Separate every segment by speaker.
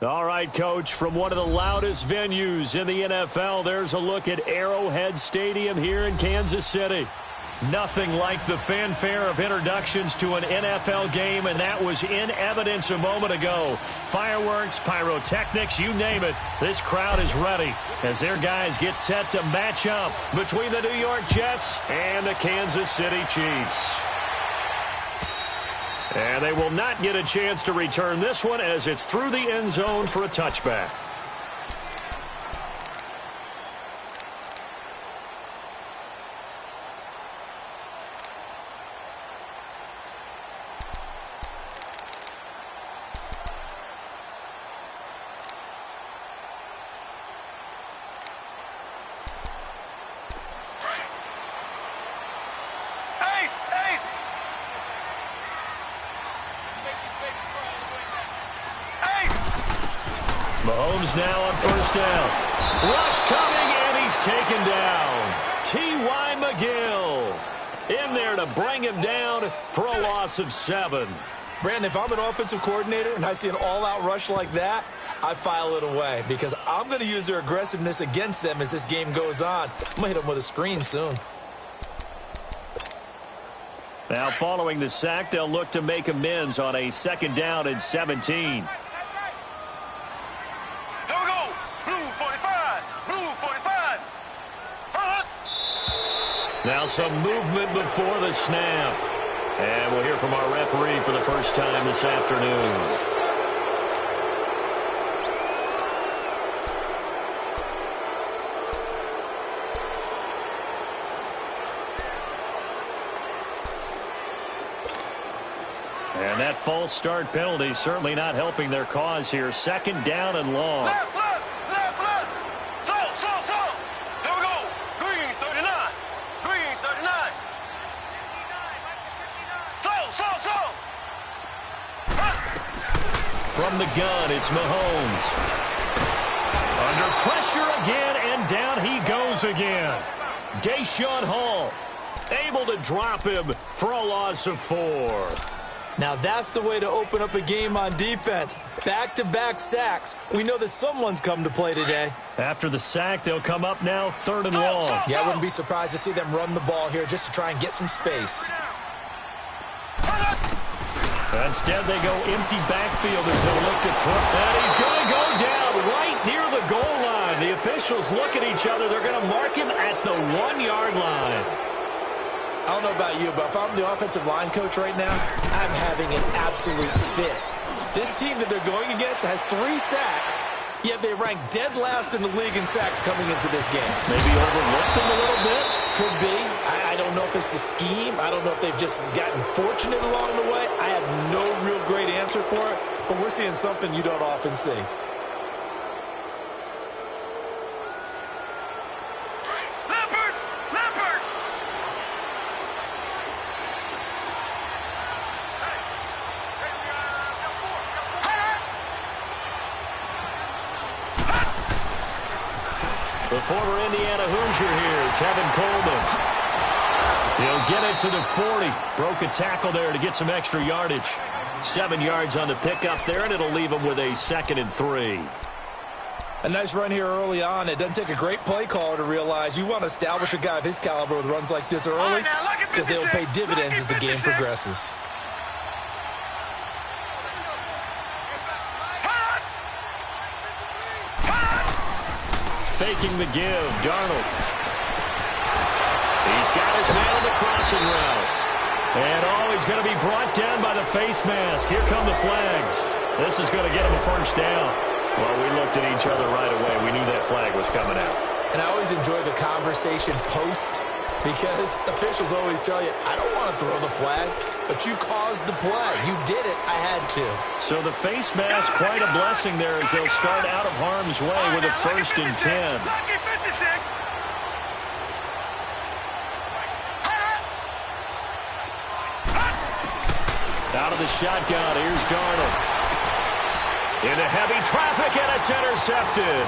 Speaker 1: All right, Coach, from one of the loudest venues in the NFL, there's a look at Arrowhead Stadium here in Kansas City. Nothing like the fanfare of introductions to an NFL game, and that was in evidence a moment ago. Fireworks, pyrotechnics, you name it. This crowd is ready as their guys get set to match up between the New York Jets and the Kansas City Chiefs. And they will not get a chance to return this one as it's through the end zone for a touchback. Mahomes now on first down. Rush coming, and he's taken down. T.Y. McGill in there to bring him down for a loss of 7.
Speaker 2: Brandon, if I'm an offensive coordinator and I see an all-out rush like that, I file it away because I'm going to use their aggressiveness against them as this game goes on. I'm going to hit them with a screen soon.
Speaker 1: Now, following the sack, they'll look to make amends on a 2nd down and 17. Now some movement before the snap. And we'll hear from our referee for the first time this afternoon. And that false start penalty certainly not helping their cause here. 2nd down and long. From the gun, it's Mahomes. Under pressure again, and down he goes again. Deshaun Hall able to drop him for a loss of 4.
Speaker 2: Now that's the way to open up a game on defense. Back-to-back sacks. We know that someone's come to play today.
Speaker 1: After the sack, they'll come up now 3rd and long.
Speaker 2: Yeah, I wouldn't be surprised to see them run the ball here just to try and get some space.
Speaker 1: Instead, they go empty backfield as they look to throw. And he's going to go down right near the goal line. The officials look at each other. They're going to mark him at the 1-yard line.
Speaker 2: I don't know about you, but if I'm the offensive line coach right now, I'm having an absolute fit. This team that they're going against has 3 sacks, yet they rank dead last in the league in sacks coming into this game.
Speaker 1: Maybe overlooked them a little bit?
Speaker 2: Could be. I don't know if it's the scheme. I don't know if they've just gotten fortunate along the way. I have no real great answer for it, but we're seeing something you don't often see.
Speaker 1: The former Indiana Hoosier here, Tevin Coleman. He'll get it to the 40. Broke a tackle there to get some extra yardage. 7 yards on the pickup there, and it'll leave him with a 2nd and 3.
Speaker 2: A nice run here early on. It doesn't take a great play caller to realize you want to establish a guy of his caliber with runs like this early because they'll pay dividends as the game progresses.
Speaker 1: Faking the give, Darnold. He's got his man on the crossing route. And he's going to be brought down by the face mask. Here come the flags. This is going to get him a 1st down. Well, we looked at each other right away. We knew that flag was coming out.
Speaker 2: And I always enjoy the conversation post because officials always tell you, I don't want to throw the flag, but you caused the play. You did it. I had to.
Speaker 1: So the face mask, quite a blessing there as they'll start out of harm's way with a 1st and 10. Out of the shotgun, here's Darnold. Into heavy traffic, and it's intercepted.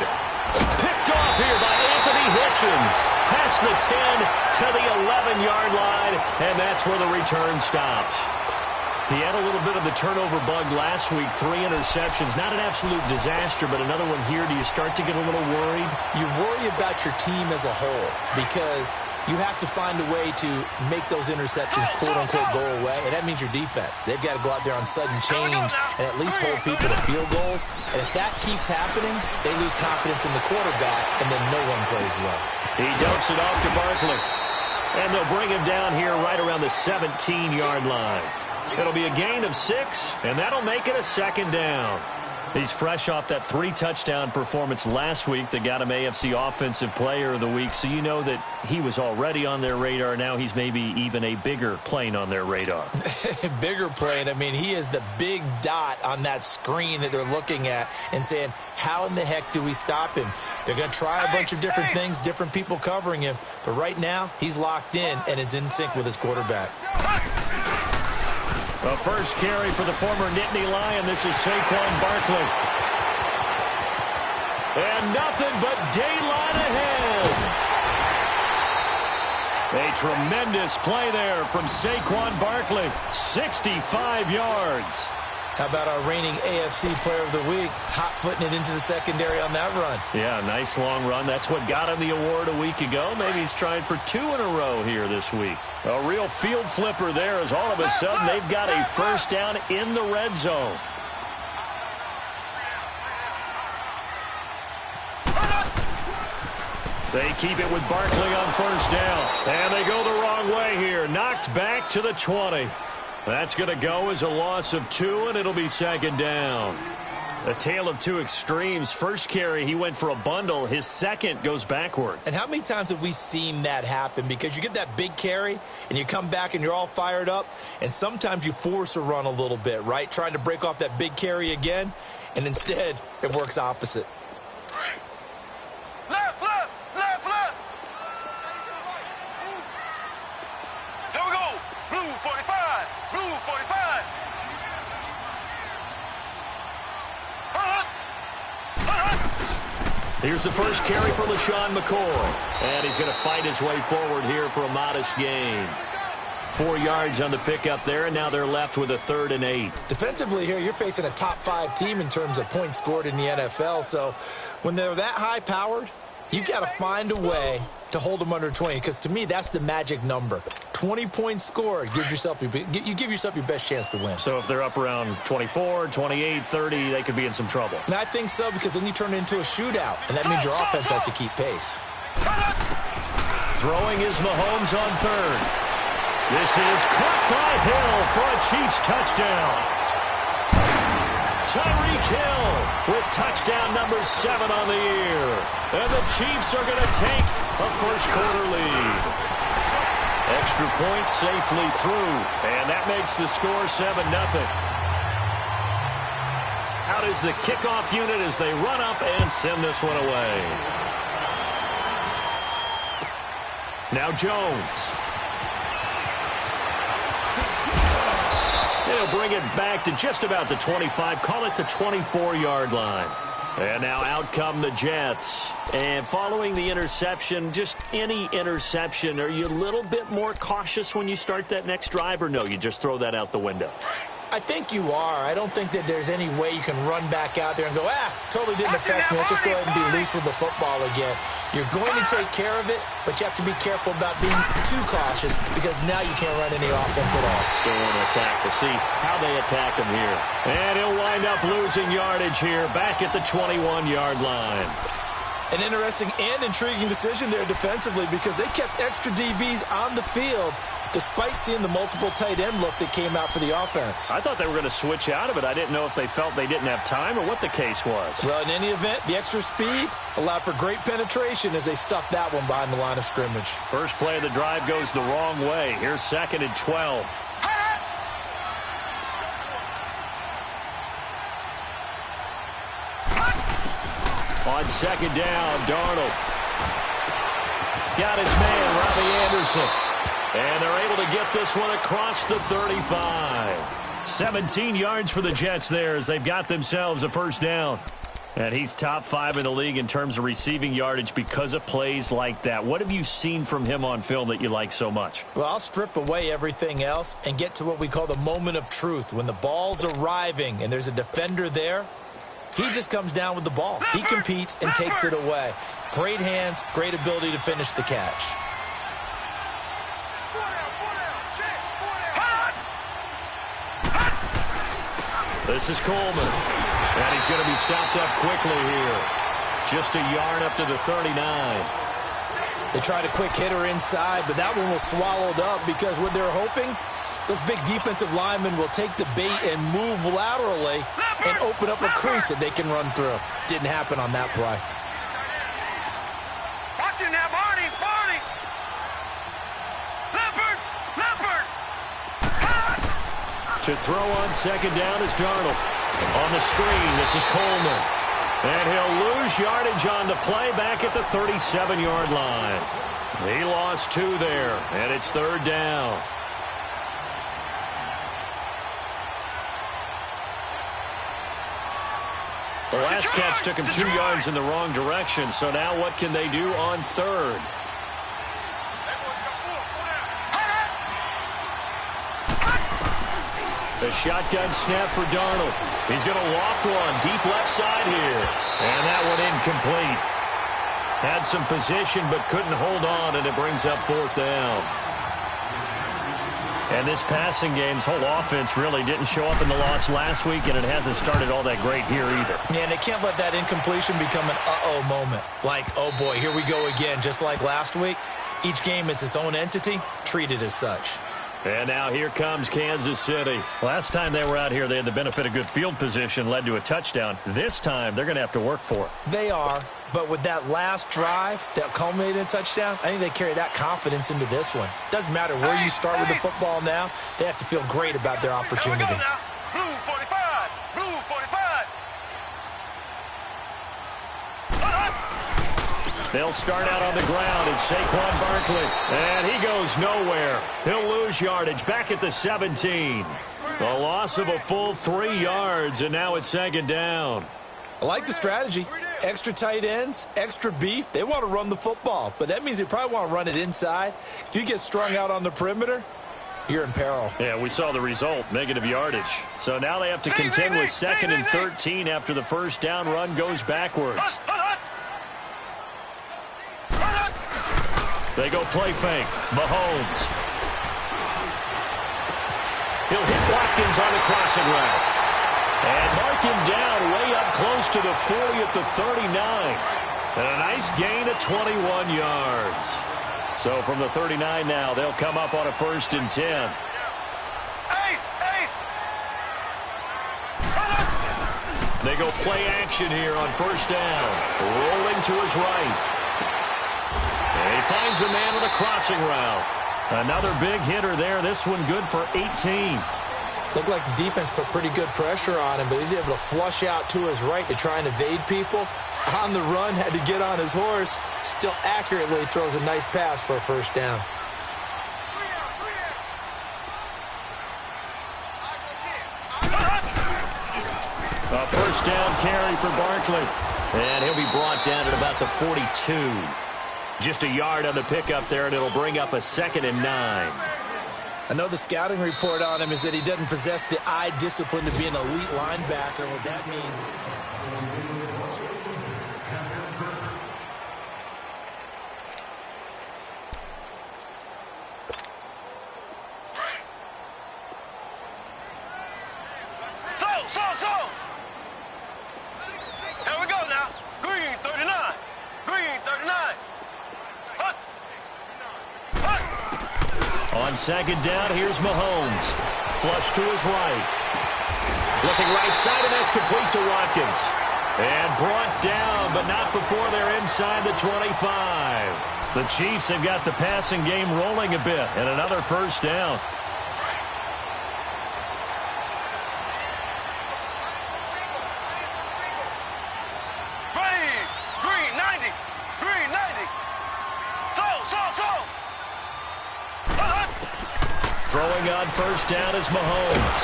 Speaker 1: Picked off here by Anthony Hitchens. Past the 10 to the 11-yard line, and that's where the return stops. He had a little bit of the turnover bug last week, 3 interceptions. Not an absolute disaster, but another one here. Do you start to get a little worried?
Speaker 2: You worry about your team as a whole because you have to find a way to make those interceptions, quote-unquote, go away, and that means your defense. They've got to go out there on sudden change and at least hold people to field goals. And if that keeps happening, they lose confidence in the quarterback, and then no one plays well.
Speaker 1: He dumps it off to Barkley. And they'll bring him down here right around the 17-yard line. It'll be a gain of 6, and that'll make it a 2nd down. He's fresh off that 3-touchdown performance last week that got him AFC Offensive Player of the Week, so you know that he was already on their radar. Now he's maybe even a bigger plane on their radar.
Speaker 2: Bigger plane. I mean, he is the big dot on that screen that they're looking at and saying, how in the heck do we stop him? They're going to try a bunch of different things, different people covering him, but right now he's locked in and is in sync with his quarterback.
Speaker 1: A first carry for the former Nittany Lion. This is Saquon Barkley. And nothing but daylight ahead. A tremendous play there from Saquon Barkley. 65 yards.
Speaker 2: How about our reigning AFC Player of the Week, hot-footing it into the secondary on that run?
Speaker 1: Yeah, nice long run. That's what got him the award a week ago. Maybe he's trying for 2 in a row here this week. A real field flipper there as all of a sudden they've got a first down in the red zone. They keep it with Barkley on first down. And they go the wrong way here. Knocked back to the 20. That's going to go as a loss of 2, and it'll be 2nd down. A tale of 2 extremes. First carry, he went for a bundle. His second goes backward.
Speaker 2: And how many times have we seen that happen? Because you get that big carry, and you come back and you're all fired up, and sometimes you force a run a little bit, right? Trying to break off that big carry again, and instead it works opposite.
Speaker 3: Left, left, left, left. Here we go. Blue 45. Blue 45.
Speaker 1: Here's the first carry for LaShawn McCoy. And he's going to fight his way forward here for a modest gain. 4 yards on the pickup there, and now they're left with a 3rd and 8.
Speaker 2: Defensively here, you're facing a top 5 team in terms of points scored in the NFL. So when they're that high-powered, you've got to find a way to hold them under 20, because to me, that's the magic number. 20 points scored, you give yourself your best chance to win.
Speaker 1: So if they're up around 24, 28, 30, they could be in some trouble.
Speaker 2: And I think so, because then you turn it into a shootout, and that means your offense has to keep pace.
Speaker 1: Throwing is Mahomes on 3rd. This is caught by Hill for a Chiefs touchdown. Tyreek Hill with touchdown number 7 on the year. And the Chiefs are going to take a first-quarter lead. Extra point safely through, and that makes the score 7-0. Out is the kickoff unit as they run up and send this one away. Now Jones. They'll bring it back to just about the 25, call it the 24-yard line. And now out come the Jets. And following the interception, just any interception, are you a little bit more cautious when you start that next drive, or no, you just throw that out the window?
Speaker 2: I think you are. I don't think that there's any way you can run back out there and go, totally didn't affect me. Let's just go ahead and be loose with the football again. You're going to take care of it, but you have to be careful about being too cautious, because now you can't run any offense at all.
Speaker 1: Still want to attack. We'll see how they attack him here. And he'll wind up losing yardage here back at the 21-yard line.
Speaker 2: An interesting and intriguing decision there defensively, because they kept extra DBs on the field despite seeing the multiple tight end look that came out for the offense.
Speaker 1: I thought they were going to switch out of it. I didn't know if they felt they didn't have time or what the case was.
Speaker 2: Well, in any event, the extra speed allowed for great penetration as they stuffed that one behind the line of scrimmage.
Speaker 1: First play of the drive goes the wrong way. Here's 2nd and 12. On 2nd down, Darnold got his man, Robbie Anderson. And they're able to get this one across the 35. 17 yards for the Jets there as they've got themselves a first down. And he's top 5 in the league in terms of receiving yardage because of plays like that. What have you seen from him on film that you like so much?
Speaker 2: Well, I'll strip away everything else and get to what we call the moment of truth. When the ball's arriving and there's a defender there, he just comes down with the ball. He competes and takes it away. Great hands, great ability to finish the catch.
Speaker 1: This is Coleman. And he's going to be stopped up quickly here. Just a yard up to the 39.
Speaker 2: They tried a quick hitter inside, but that one was swallowed up because what they're hoping, those big defensive linemen will take the bait and move laterally and open up a crease that they can run through. Didn't happen on that play.
Speaker 3: Watch it now, Barney.
Speaker 1: To throw on second down is Darnold. On the screen, this is Coleman. And he'll lose yardage on the play back at the 37-yard line. He lost 2 there, and it's third down. The last catch took him 2 yards in the wrong direction, so now what can they do on third? The shotgun snap for Darnold. He's going to loft one deep left side here. And that one incomplete. Had some position but couldn't hold on, and it brings up fourth down. And this passing game's whole offense really didn't show up in the loss last week, and it hasn't started all that great here either.
Speaker 2: Yeah, and they can't let that incompletion become an uh-oh moment. Like, oh boy, here we go again, just like last week. Each game is its own entity, treated as such.
Speaker 1: And now here comes Kansas City. Last time they were out here, they had the benefit of good field position, led to a touchdown. This time, they're going to have to work for it.
Speaker 2: They are, but with that last drive that culminated in a touchdown, I think they carry that confidence into this one. Doesn't matter where you start with the football now, they have to feel great about their opportunity.
Speaker 3: Here we go now. Blue 45. Blue 45.
Speaker 1: They'll start out on the ground. It's Saquon Barkley. And he goes nowhere. He'll lose yardage back at the 17. A loss of a full 3 yards, and now it's second down.
Speaker 2: I like the strategy. Extra tight ends, extra beef. They want to run the football, but that means they probably want to run it inside. If you get strung out on the perimeter, you're in peril.
Speaker 1: Yeah, we saw the result, negative yardage. So now they have to contend with second and 13 after the first down run goes backwards. They go play fake. Mahomes. He'll hit Watkins on the crossing route. And mark him down way up close to the 40 at the 39. And a nice gain of 21 yards. So from the 39 now, they'll come up on a 1st and 10. They go play action here on first down. Rolling to his right. And he finds a man with a crossing route. Another big hitter there. This one good for 18.
Speaker 2: Looked like the defense put pretty good pressure on him, but he's able to flush out to his right to try and evade people. On the run, had to get on his horse. Still accurately throws a nice pass for a first down.
Speaker 1: A first down carry for Barkley. And he'll be brought down at about the 42. Just a yard on the pickup there, and it'll bring up a 2nd and 9.
Speaker 2: I know the scouting report on him is that he doesn't possess the eye discipline to be an elite linebacker. What that means...
Speaker 3: Here we go now. Green 39. Green 39.
Speaker 1: On second down, here's Mahomes. Flush to his right. Looking right side, and that's complete to Watkins. And brought down, but not before they're inside the 25. The Chiefs have got the passing game rolling a bit, and another first down.
Speaker 3: Green 90. Green 90.
Speaker 1: Throwing on first down is Mahomes.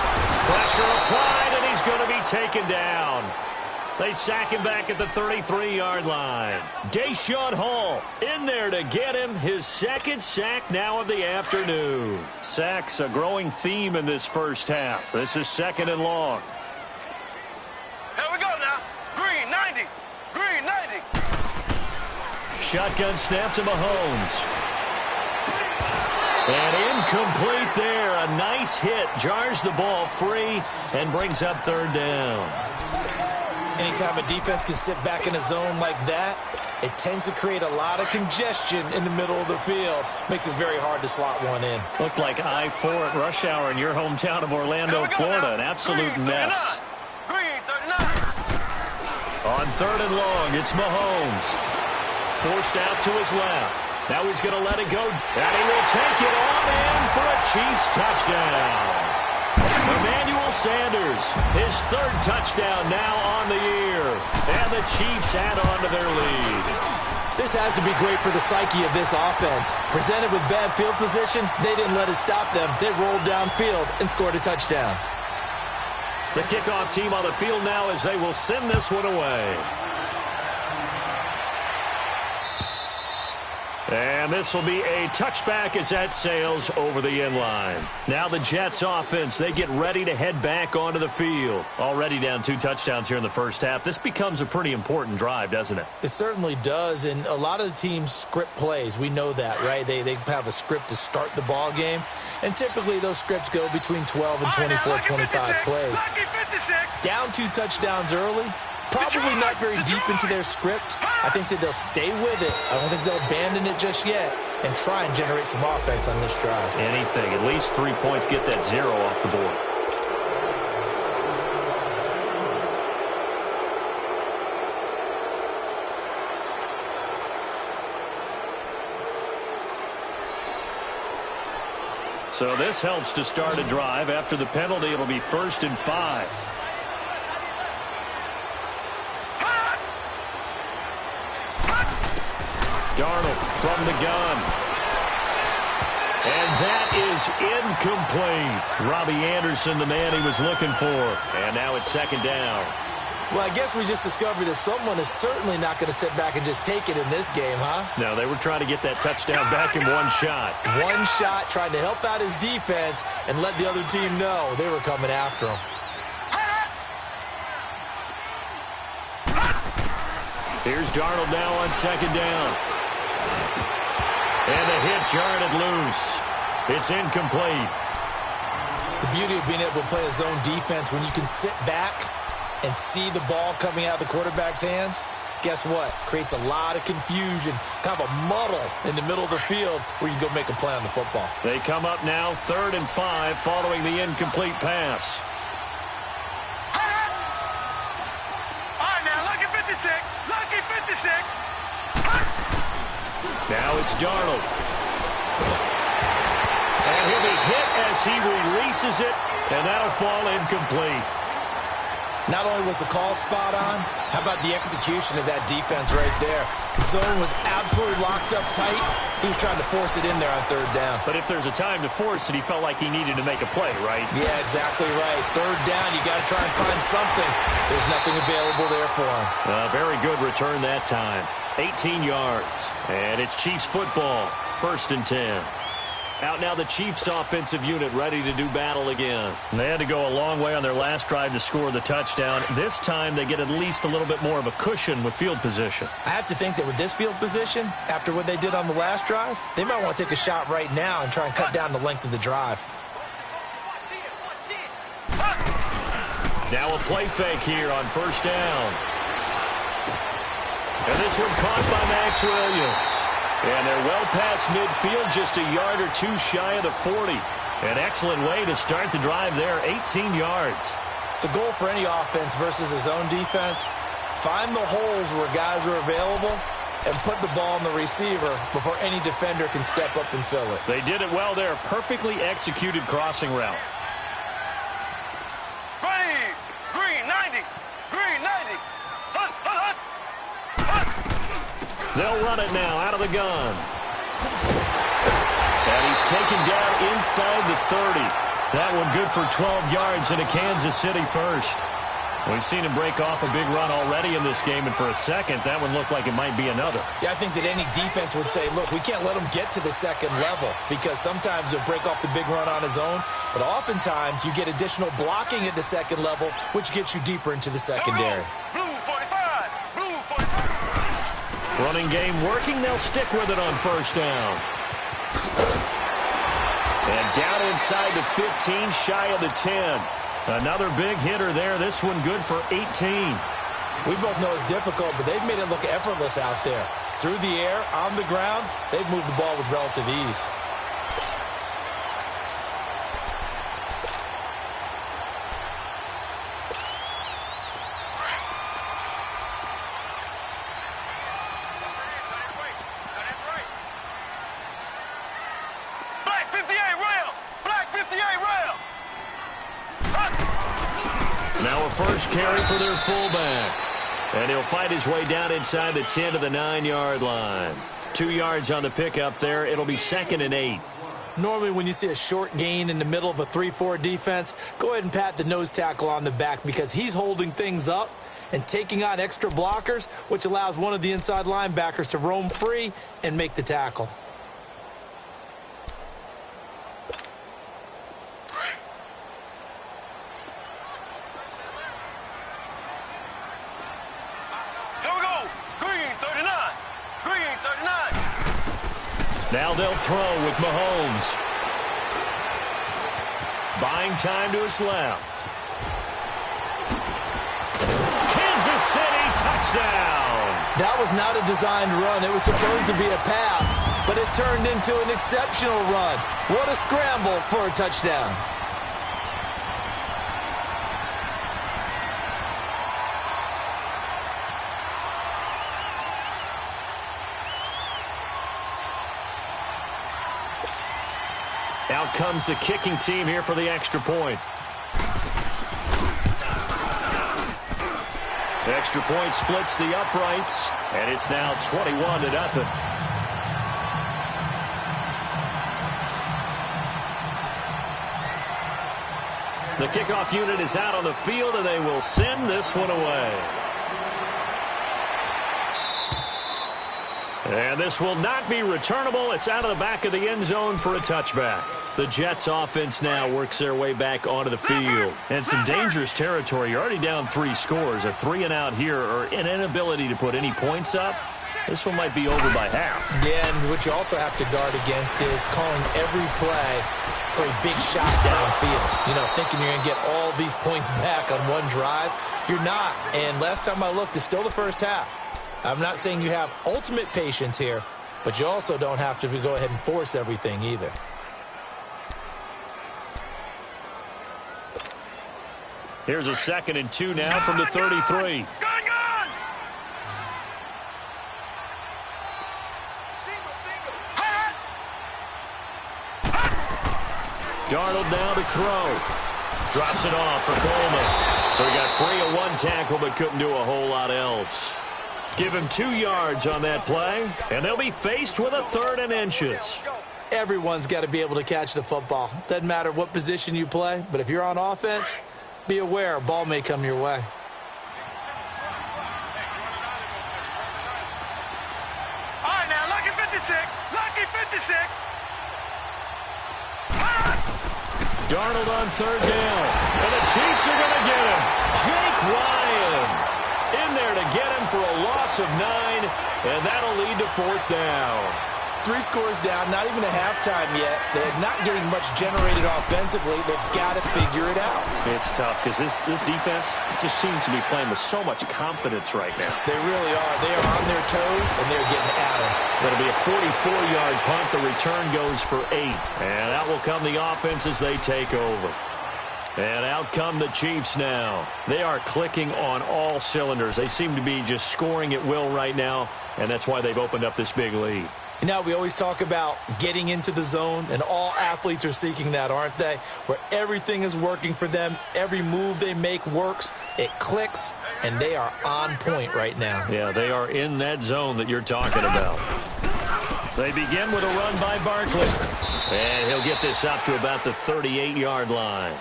Speaker 1: Pressure applied, and he's going to be taken down. They sack him back at the 33-yard line. Deshaun Hall in there to get him. His second sack now of the afternoon. Sacks a growing theme in this first half. This is 2nd and long.
Speaker 3: Here we go now. Green 90. Green 90.
Speaker 1: Shotgun snap to Mahomes. And incomplete there. A nice hit. Jars the ball free and brings up 3rd down.
Speaker 2: Anytime a defense can sit back in a zone like that, it tends to create a lot of congestion in the middle of the field. Makes it very hard to slot one in.
Speaker 1: Looked like I-4 at rush hour in your hometown of Orlando, Florida. An absolute mess.
Speaker 3: Green 39.
Speaker 1: On 3rd and long, it's Mahomes. Forced out to his left. Now he's going to let it go. And he will take it on in for a Chiefs touchdown. Emmanuel Sanders, his 3rd touchdown now on the year. And the Chiefs add on to their lead.
Speaker 2: This has to be great for the psyche of this offense. Presented with bad field position, they didn't let it stop them. They rolled downfield and scored a touchdown.
Speaker 1: The kickoff team on the field now as they will send this one away. And this will be a touchback as that sails over the end line. Now the Jets offense, they get ready to head back onto the field. Already down 2 touchdowns here in the first half. This becomes a pretty important drive, doesn't it?
Speaker 2: It certainly does, and a lot of the teams script plays. We know that, right? They have a script to start the ball game, and typically those scripts go between 12 and 24, 25 plays. Down 2 touchdowns early. Probably not very deep into their script. I think that they'll stay with it. I don't think they'll abandon it just yet and try and generate some offense on this drive.
Speaker 1: Anything. At least 3 points. Get that 0 off the board. So this helps to start a drive. After the penalty, it'll be 1st and 5. Darnold from the gun. And that is incomplete. Robbie Anderson, the man he was looking for. And now it's 2nd down.
Speaker 2: Well, I guess we just discovered that someone is certainly not going to sit back and just take it in this game, huh?
Speaker 1: No, they were trying to get that touchdown back in one shot.
Speaker 2: One shot, trying to help out his defense and let the other team know they were coming after him.
Speaker 1: Here's Darnold now on 2nd down. And the hit jarred it loose. It's incomplete.
Speaker 2: The beauty of being able to play a zone defense when you can sit back and see the ball coming out of the quarterback's hands, guess what? Creates a lot of confusion, kind of a muddle in the middle of the field where you can go make a play on the football.
Speaker 1: They come up now 3rd and 5 following the incomplete pass.
Speaker 3: All right, now, lucky 56. Lucky 56.
Speaker 1: Now it's Darnold. And he'll be hit as he releases it, and that'll fall incomplete.
Speaker 2: Not only was the call spot on, how about the execution of that defense right there? The zone was absolutely locked up tight. He was trying to force it in there on 3rd down.
Speaker 1: But if there's a time to force it, he felt like he needed to make a play, right?
Speaker 2: Yeah, exactly right. 3rd down, you got to try and find something. There's nothing available there for him.
Speaker 1: Very good return that time. 18 yards. And it's Chiefs football. 1st and 10. Out now the Chiefs offensive unit ready to do battle again. They had to go a long way on their last drive to score the touchdown. This time they get at least a little bit more of a cushion with field position.
Speaker 2: I have to think that with this field position, after what they did on the last drive, they might want to take a shot right now and try and cut down the length of the drive.
Speaker 1: Now a play fake here on 1st down. And this one caught by Max Williams. And they're well past midfield, just a yard or 2 shy of the 40. An excellent way to start the drive there, 18 yards.
Speaker 2: The goal for any offense versus a zone defense, find the holes where guys are available and put the ball on the receiver before any defender can step up and fill it.
Speaker 1: They did it well there, perfectly executed crossing route.
Speaker 3: Green 90. Green 90. Hunt, hunt, hunt.
Speaker 1: They'll run it now out of the gun. And he's taken down inside the 30. That one good for 12 yards and a Kansas City first. We've seen him break off a big run already in this game, and for a second, that one looked like it might be another.
Speaker 2: Yeah, I think that any defense would say, look, we can't let him get to the second level because sometimes he'll break off the big run on his own, but oftentimes you get additional blocking at the second level, which gets you deeper into the secondary.
Speaker 3: Blue 45. Blue 45.
Speaker 1: Running game working. They'll stick with it on first down. And down inside the 15, shy of the 10. Another big hitter there. This one good for 18.
Speaker 2: We both know it's difficult, but they've made it look effortless out there. Through the air, on the ground, they've moved the ball with relative ease.
Speaker 3: Black 58 rail. Black 58 rail.
Speaker 1: Now a first carry for their fullback. And he'll fight his way down inside the 10 to the 9-yard line. 2 yards on the pickup there. It'll be 2nd and 8.
Speaker 2: Normally when you see a short gain in the middle of a 3-4 defense, go ahead and pat the nose tackle on the back because he's holding things up and taking on extra blockers, which allows one of the inside linebackers to roam free and make the tackle.
Speaker 1: Now they'll throw with Mahomes. Buying time to his left. Kansas City touchdown.
Speaker 2: That was not a designed run. It was supposed to be a pass, but it turned into an exceptional run. What a scramble for a touchdown.
Speaker 1: Out comes the kicking team here for the extra point. The extra point splits the uprights, and it's now 21-0. The kickoff unit is out on the field, and they will send this one away. And this will not be returnable. It's out of the back of the end zone for a touchback. The Jets offense now works their way back onto the field. And some dangerous territory. You're already down 3 scores. A 3-and-out here or an inability to put any points up. This one might be over by half.
Speaker 2: Yeah, and what you also have to guard against is calling every play for a big shot downfield. You know, thinking you're going to get all these points back on one drive. You're not. And last time I looked, it's still the first half. I'm not saying you have ultimate patience here, but you also don't have to go ahead and force everything either.
Speaker 1: Here's a 2nd and 2 now from the 33. Darnold now to throw. Drops it off for Coleman. So he got free of one tackle but couldn't do a whole lot else. Give him 2 yards on that play, and they'll be faced with a 3rd and inches.
Speaker 2: Everyone's got to be able to catch the football. Doesn't matter what position you play, but if you're on offense, be aware a ball may come your way.
Speaker 3: All right, now, lucky 56. Lucky 56.
Speaker 1: Darnold on 3rd down, and the Chiefs are going to get him. Jake Ryan in there to get him for a loss of 9, and that'll lead to 4th down.
Speaker 2: 3 scores down, not even a halftime yet. They're not getting much generated offensively. They've got to figure it out.
Speaker 1: It's tough because this defense just seems to be playing with so much confidence right now.
Speaker 2: They really are. They are on their toes, and they're getting at them.
Speaker 1: That'll be a 44-yard punt. The return goes for 8. And out will come the offense as they take over. And out come the Chiefs now. They are clicking on all cylinders. They seem to be just scoring at will right now, and that's why they've opened up this big lead.
Speaker 2: You know, we always talk about getting into the zone, and all athletes are seeking that, aren't they? Where everything is working for them. Every move they make works. It clicks, and they are on point right now.
Speaker 1: Yeah, they are in that zone that you're talking about. They begin with a run by Barkley. And he'll get this up to about the 38-yard line.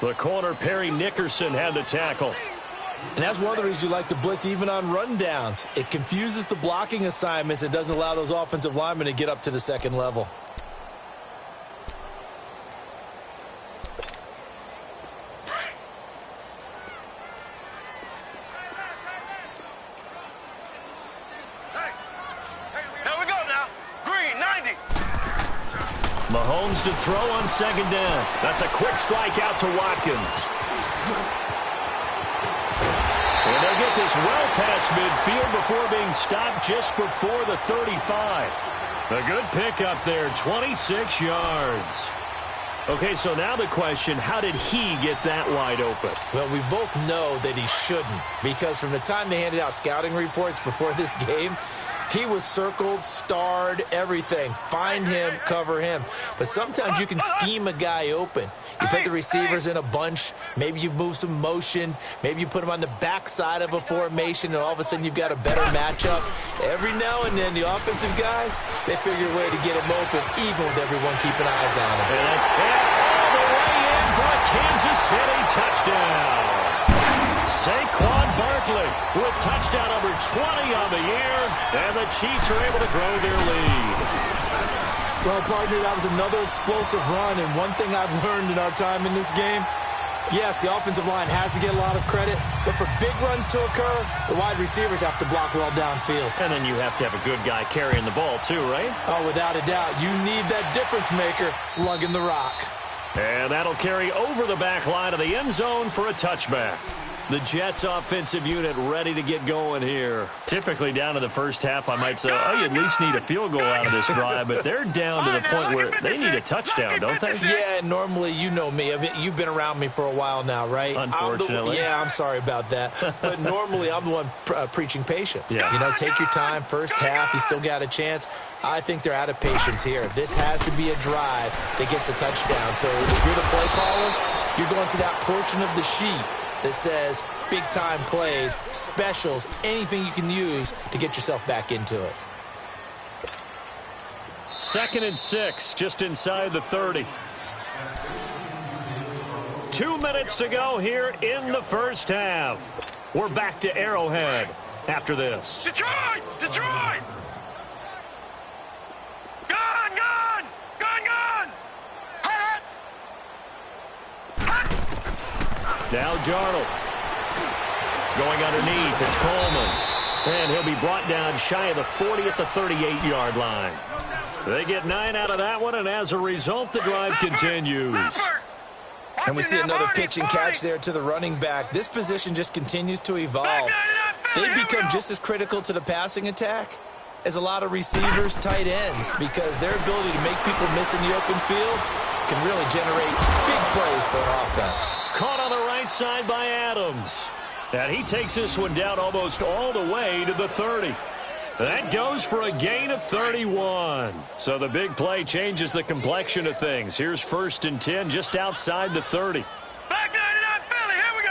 Speaker 1: The corner, Perry Nickerson, had the tackle.
Speaker 2: And that's one of the reasons you like to blitz even on rundowns. It confuses the blocking assignments and doesn't allow those offensive linemen to get up to the second level.
Speaker 1: Mahomes to throw on second down. That's a quick strike out to Watkins. And they'll get this well past midfield before being stopped just before the 35. A good pickup there, 26 yards. Okay, so now the question, how did he get that wide open?
Speaker 2: Well, we both know that he shouldn't, because from the time they handed out scouting reports before this game, he was circled, starred, everything. Find him, cover him. But sometimes you can scheme a guy open. You put the receivers in a bunch. Maybe you move some motion. Maybe you put them on the backside of a formation, and all of a sudden you've got a better matchup. Every now and then, the offensive guys, they figure a way to get him open, even with everyone keeping eyes on him.
Speaker 1: And all the way in for a Kansas City touchdown. Saquon Barkley with touchdown number 20 on the year, and the Chiefs are able to grow their lead.
Speaker 2: Well, partner, that was another explosive run, and one thing I've learned in our time in this game, yes, the offensive line has to get a lot of credit, but for big runs to occur, the wide receivers have to block well downfield.
Speaker 1: And then you have to have a good guy carrying the ball too, right?
Speaker 2: Oh, without a doubt. You need that difference maker lugging the rock.
Speaker 1: And that'll carry over the back line of the end zone for a touchback. The Jets offensive unit ready to get going here. Typically down to the first half, I might say, oh, you at least need a field goal out of this drive, but they're down to the point where they need a touchdown, don't they?
Speaker 2: Yeah, normally, you know me. I mean, you've been around me for a while now, right?
Speaker 1: Unfortunately.
Speaker 2: I'm sorry about that. But normally, I'm the one preaching patience.
Speaker 1: Yeah.
Speaker 2: You know, take your time. First half, you still got a chance. I think they're out of patience here. This has to be a drive that gets a touchdown. So if you're the play caller, you're going to that portion of the sheet that says big-time plays, specials, anything you can use to get yourself back into it.
Speaker 1: 2nd and 6, just inside the 30. 2 minutes to go here in the first half. We're back to Arrowhead after this.
Speaker 3: Detroit! Detroit! Gun! Gun! Gun! Gun! Hot! Hot!
Speaker 1: Now Darnold. Going underneath, it's Coleman. And he'll be brought down shy of the 40 at the 38-yard line. They get 9 out of that one, and as a result, the drive continues.
Speaker 2: And we see another pitch and catch there to the running back. This position just continues to evolve. They become just as critical to the passing attack as a lot of receivers, tight ends, because their ability to make people miss in the open field can really generate big plays for an offense.
Speaker 1: Caught on the right side by Adams. And he takes this one down almost all the way to the 30. That goes for a gain of 31. So the big play changes the complexion of things. Here's 1st and 10 just outside the 30.
Speaker 3: Back 99 Philly, here we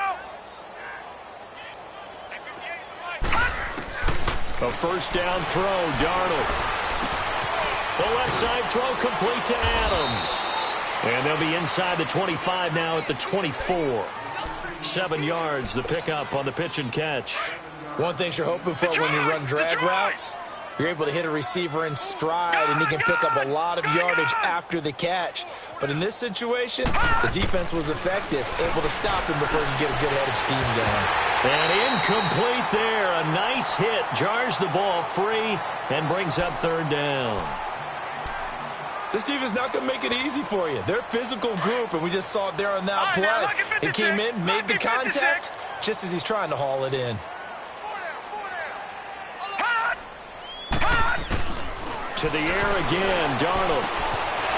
Speaker 3: go.
Speaker 1: A first down throw, Darnold. The left side throw complete to Adams. And they'll be inside the 25 now at the 24. 7 yards, the pickup on the pitch and catch.
Speaker 2: One thing you're hoping for when you run drag routes, you're able to hit a receiver in stride, and he can pick up a lot of yardage after the catch. But in this situation, the defense was effective, able to stop him before he could get a good head of steam going.
Speaker 1: And incomplete there. A nice hit. Jars the ball free and brings up 3rd down.
Speaker 2: This defense is not going to make it easy for you. They're a physical group, and we just saw it there on that play. He came in, made the contact, just as he's trying to haul it in.
Speaker 1: To the air again, Darnold.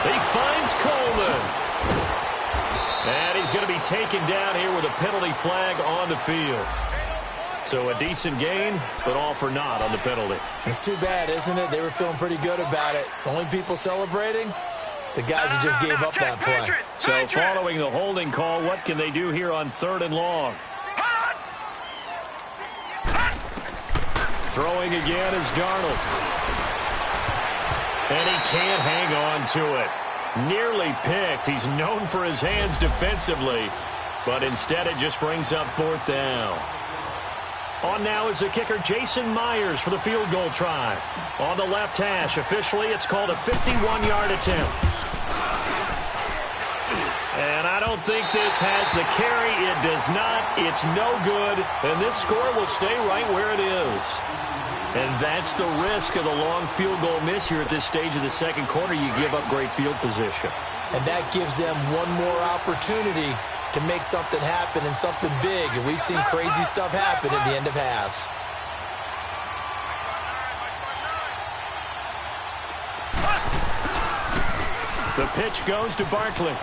Speaker 1: He finds Coleman. And he's going to be taken down here with a penalty flag on the field. So a decent gain, but all for naught on the penalty.
Speaker 2: It's too bad, isn't it? They were feeling pretty good about it. The only people celebrating, the guys who just gave up that play.
Speaker 1: So following the holding call, what can they do here on 3rd and long? Throwing again is Darnold. And he can't hang on to it. Nearly picked. He's known for his hands defensively. But instead it just brings up 4th down. On now is the kicker Jason Myers for the field goal try. On the left hash, officially it's called a 51-yard attempt. And I don't think this has the carry. It does not. It's no good. And this score will stay right where it is. And that's the risk of the long field goal miss here at this stage of the second quarter. You give up great field position.
Speaker 2: And that gives them one more opportunity to make something happen and something big. And we've seen crazy stuff happen at the end of halves.
Speaker 1: The pitch goes to Barkley.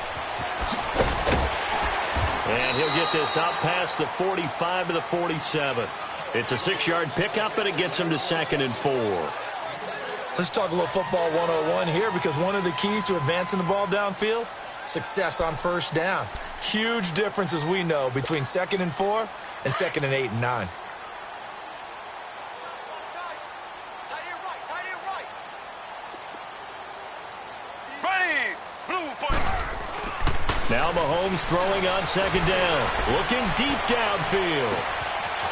Speaker 1: And he'll get this out past the 45 to the 47. It's a 6-yard pickup, and it gets him to 2nd and 4.
Speaker 2: Let's talk a little football 101 here, because one of the keys to advancing the ball downfield, success on first down. Huge difference, as we know, between 2nd and 4 and 2nd and 8 and 9.
Speaker 1: Now Mahomes throwing on 2nd down. Looking deep downfield.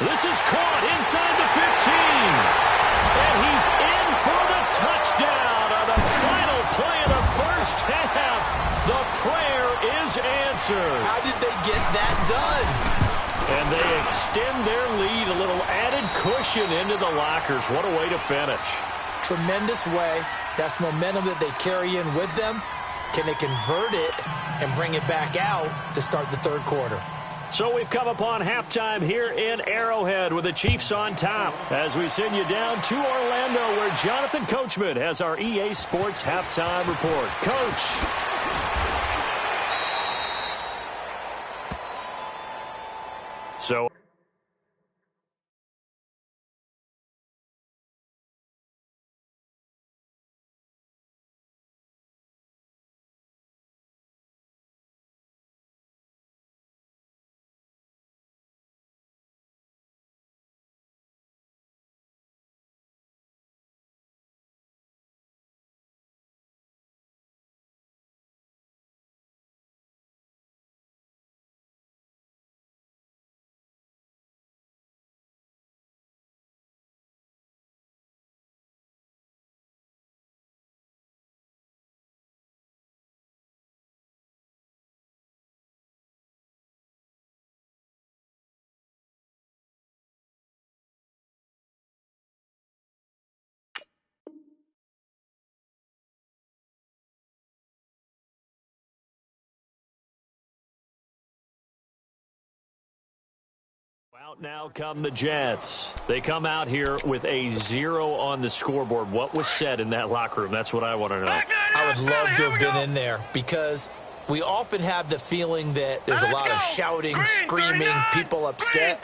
Speaker 1: This is caught inside the 15. And he's in for the touchdown on the final play of the first half. The prayer is answered.
Speaker 2: How did they get that done?
Speaker 1: And they extend their lead, a little added cushion into the lockers. What a way to finish.
Speaker 2: Tremendous way. That's momentum that they carry in with them. Can they convert it and bring it back out to start the third quarter?
Speaker 1: So we've come upon halftime here in Arrowhead with the Chiefs on top as we send you down to Orlando, where Jonathan Coachman has our EA Sports halftime report. Coach. So out now come the Jets. They come out here with a 0 on the scoreboard. What was said in that locker room? That's what I want to know.
Speaker 2: I would love to have been in there, because we often have the feeling that there's a lot of shouting, screaming, people upset.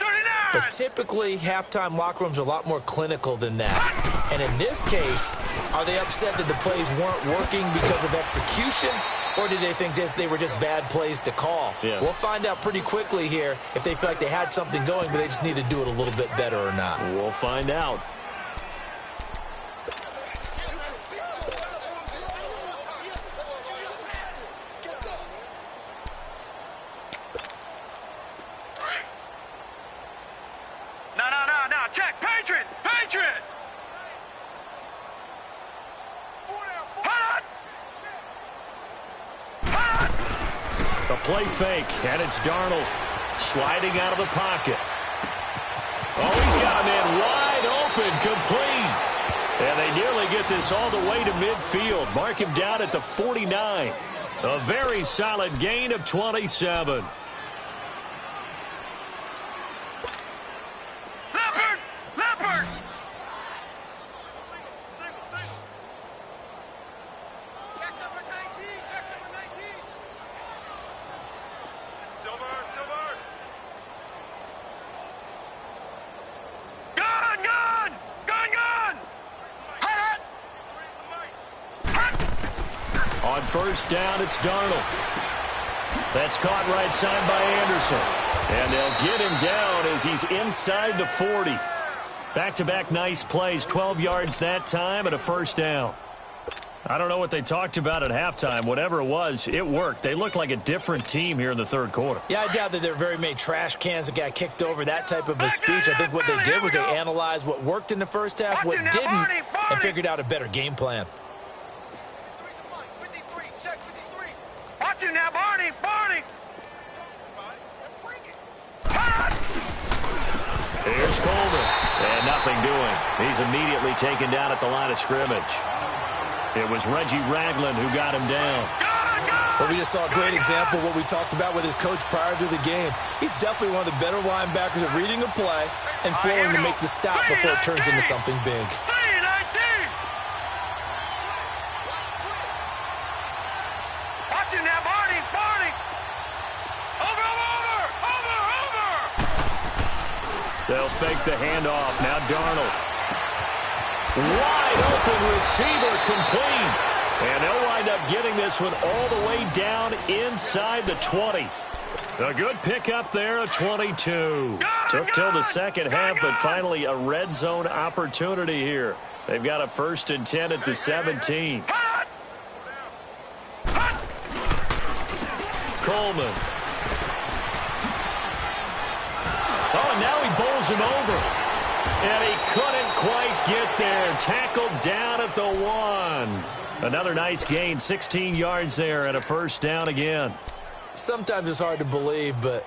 Speaker 2: But typically, halftime locker rooms are a lot more clinical than that. And in this case, are they upset that the plays weren't working because of execution? Or did they think they were just bad plays to call?
Speaker 1: Yeah.
Speaker 2: We'll find out pretty quickly here if they feel like they had something going, but they just need to do it a little bit better or not.
Speaker 1: We'll find out.
Speaker 3: No. Check. Patriot.
Speaker 1: A play fake, and it's Darnold sliding out of the pocket. Oh, he's got a man wide open, complete. And they nearly get this all the way to midfield. Mark him down at the 49. A very solid gain of 27.
Speaker 3: Leopard. Check number 19. Silver. Gun. Hot.
Speaker 1: On first down, it's Darnold. That's caught right side by Anderson. And they'll get him down as he's inside the 40. Back-to-back nice plays, 12 yards that time and a first down. I don't know what they talked about at halftime. Whatever it was, it worked. They looked like a different team here in the third quarter.
Speaker 2: Yeah, I doubt that there are very many trash cans that got kicked over, that type of a speech. I think what they did was they analyzed what worked in the first half, what didn't, and figured out a better game plan.
Speaker 3: Watch it now, Barney!
Speaker 1: Here's Coleman, and nothing doing. He's immediately taken down at the line of scrimmage. It was Reggie Ragland who got him down.
Speaker 2: But we just saw a great example of what we talked about with his coach prior to the game. He's definitely one of the better linebackers at reading a play and flowing to make the stop before it turns into something big.
Speaker 3: Watch it now, Barney! Over!
Speaker 1: They'll fake the handoff. Now Darnold. Wide open receiver, complete. And they'll wind up getting this one all the way down inside the 20. A good pickup there of 22. Took till the second half, but finally a red zone opportunity here. They've got a 1st and 10 at the 17. Coleman. Oh, and now he bowls him over. And he couldn't quite get there. Tackled down at the 1. Another nice gain, 16 yards there and a 1st down again.
Speaker 2: Sometimes it's hard to believe, but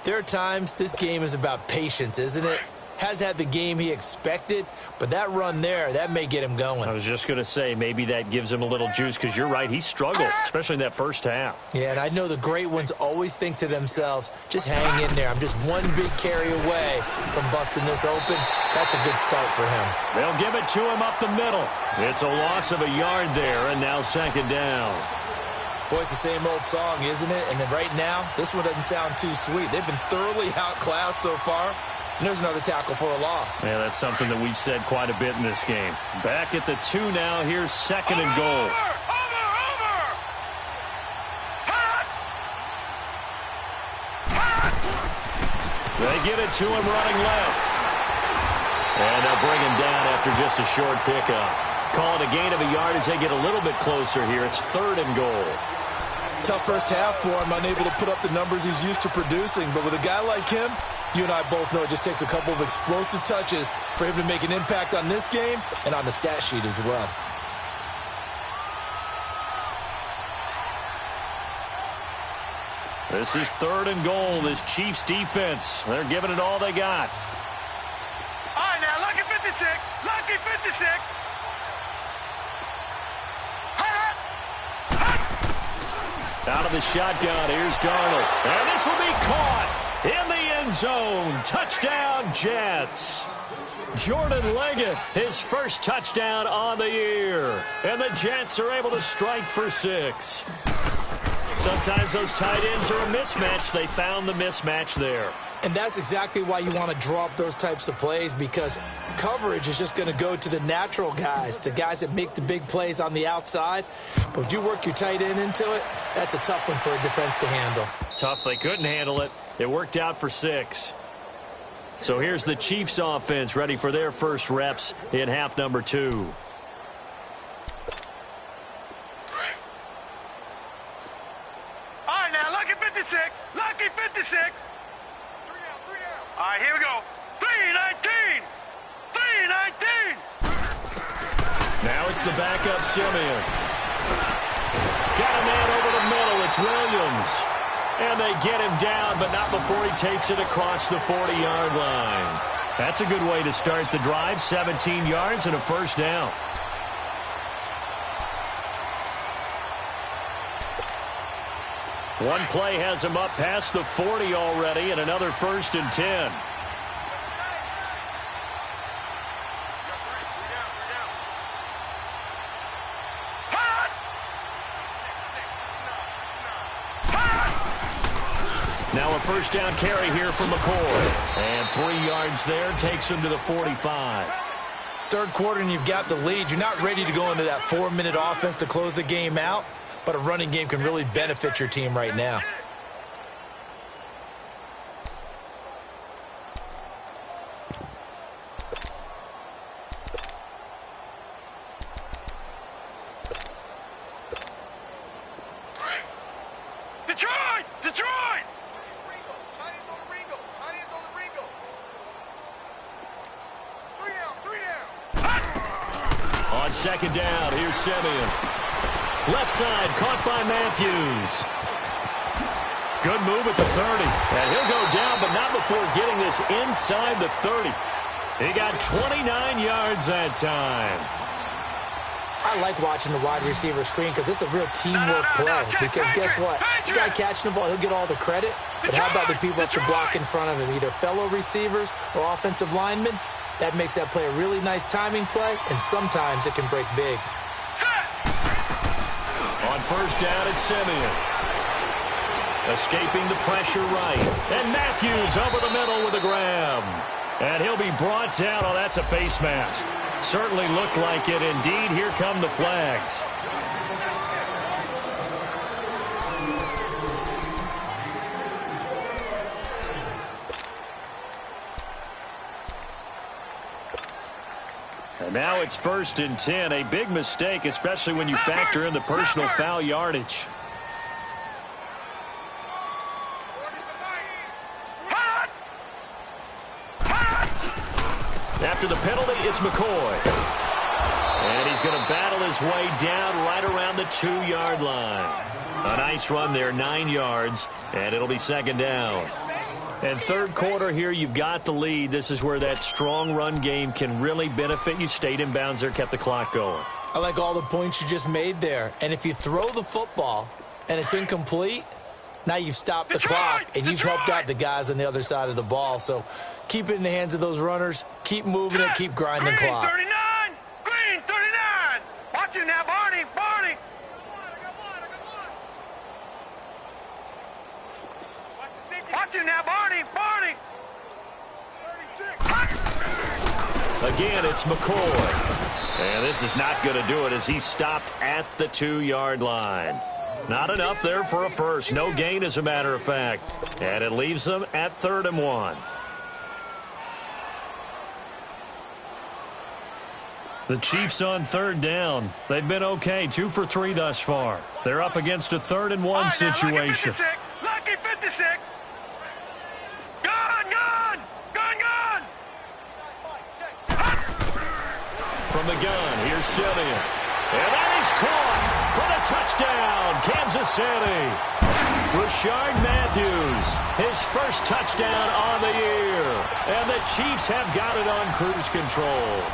Speaker 2: there are times this game is about patience, isn't it? Has had the game he expected, but that run there, that may get him going.
Speaker 1: I was just going to say, maybe that gives him a little juice, because you're right, he struggled, especially in that first half.
Speaker 2: Yeah, and I know the great ones always think to themselves, just hang in there. I'm just one big carry away from busting this open. That's a good start for him.
Speaker 1: They'll give it to him up the middle. It's a loss of a yard there, and now 2nd down.
Speaker 2: Boy, it's the same old song, isn't it? And then right now, this one doesn't sound too sweet. They've been thoroughly outclassed so far. And there's another tackle for a loss.
Speaker 1: Yeah, that's something that we've said quite a bit in this game. Back at the 2 now. Here's 2nd and goal. They get it to him running left. And they'll bring him down after just a short pickup. Call it a gain of a yard as they get a little bit closer here. It's 3rd and goal.
Speaker 2: Tough first half for him, unable to put up the numbers he's used to producing. But with a guy like him, you and I both know it just takes a couple of explosive touches for him to make an impact on this game and on the stat sheet as well.
Speaker 1: This is 3rd and goal. This Chiefs defense, they're giving it all they got.
Speaker 3: All right, now, lucky 56. Lucky 56.
Speaker 1: Out of the shotgun, here's Darnold. And this will be caught in the end zone. Touchdown, Jets. Jordan Leggett, his first touchdown on the year. And the Jets are able to strike for 6. Sometimes those tight ends are a mismatch. They found the mismatch there.
Speaker 2: And that's exactly why you want to draw up those types of plays, because coverage is just going to go to the natural guys, the guys that make the big plays on the outside. But if you work your tight end into it, that's a tough one for a defense to handle.
Speaker 1: Tough. They couldn't handle it. It worked out for 6. So here's the Chiefs offense ready for their first reps in half number 2.
Speaker 3: All right, now, lucky 56. Lucky 56. All right, here we go. 3-19. 3-19.
Speaker 1: Now it's the backup Simeon. Got a man over the middle. It's Williams. And they get him down, but not before he takes it across the 40-yard line. That's a good way to start the drive. 17 yards and a 1st down. One play has him up past the 40 already, and another 1st and 10. Now a 1st down carry here from McCoy. And 3 yards there takes him to the 45.
Speaker 2: Third quarter and you've got the lead. You're not ready to go into that 4-minute offense to close the game out, but a running game can really benefit your team right now.
Speaker 1: second down. Here's Simeon. Left side, caught by Matthews. Good move at the 30. And he'll go down, but not before getting this inside the 30. He got 29 yards that time.
Speaker 2: I like watching the wide receiver screen because it's a real teamwork play. Because guess what? The guy catching the ball, he'll get all the credit. But how about the people up to block in front of him, either fellow receivers or offensive linemen? That makes that play a really nice timing play, and sometimes it can break big.
Speaker 1: On first down, it's Simeon. Escaping the pressure right. And Matthews over the middle with a grab. And he'll be brought down. Oh, that's a face mask. Certainly looked like it. Indeed, here come the flags. And now it's 1st and 10. A big mistake, especially when you factor in the personal foul yardage. After the penalty, it's McCoy. And he's going to battle his way down right around the 2-yard line. A nice run there, 9 yards, and it'll be second down. And third quarter here, you've got the lead. This is where that strong run game can really benefit you. Stayed in bounds there, kept the clock going.
Speaker 2: I like all the points you just made there. And if you throw the football and it's incomplete, now you've stopped the clock and you've helped out the guys on the other side of the ball. So keep it in the hands of those runners. Keep moving it. Keep grinding
Speaker 3: Green,
Speaker 2: clock.
Speaker 3: 39! Green, 39! Watch it now, Barney! Barney! Watch it now, Barney! Barney! 36!
Speaker 1: Again, it's McCoy. And this is not going to do it as he stopped at the 2-yard line. Not enough there for a first. No gain, as a matter of fact. And it leaves them at 3rd and 1. The Chiefs on 3rd down. They've been okay, 2 for 3 thus far. They're up against a 3rd and 1 situation.
Speaker 3: Lucky 56. Gun, gun! Gun, gun!
Speaker 1: From the gun, here's Simeon. And that is caught for the touchdown, Kansas City. Rashard Matthews, his first touchdown on the year. And the Chiefs have got it on cruise control.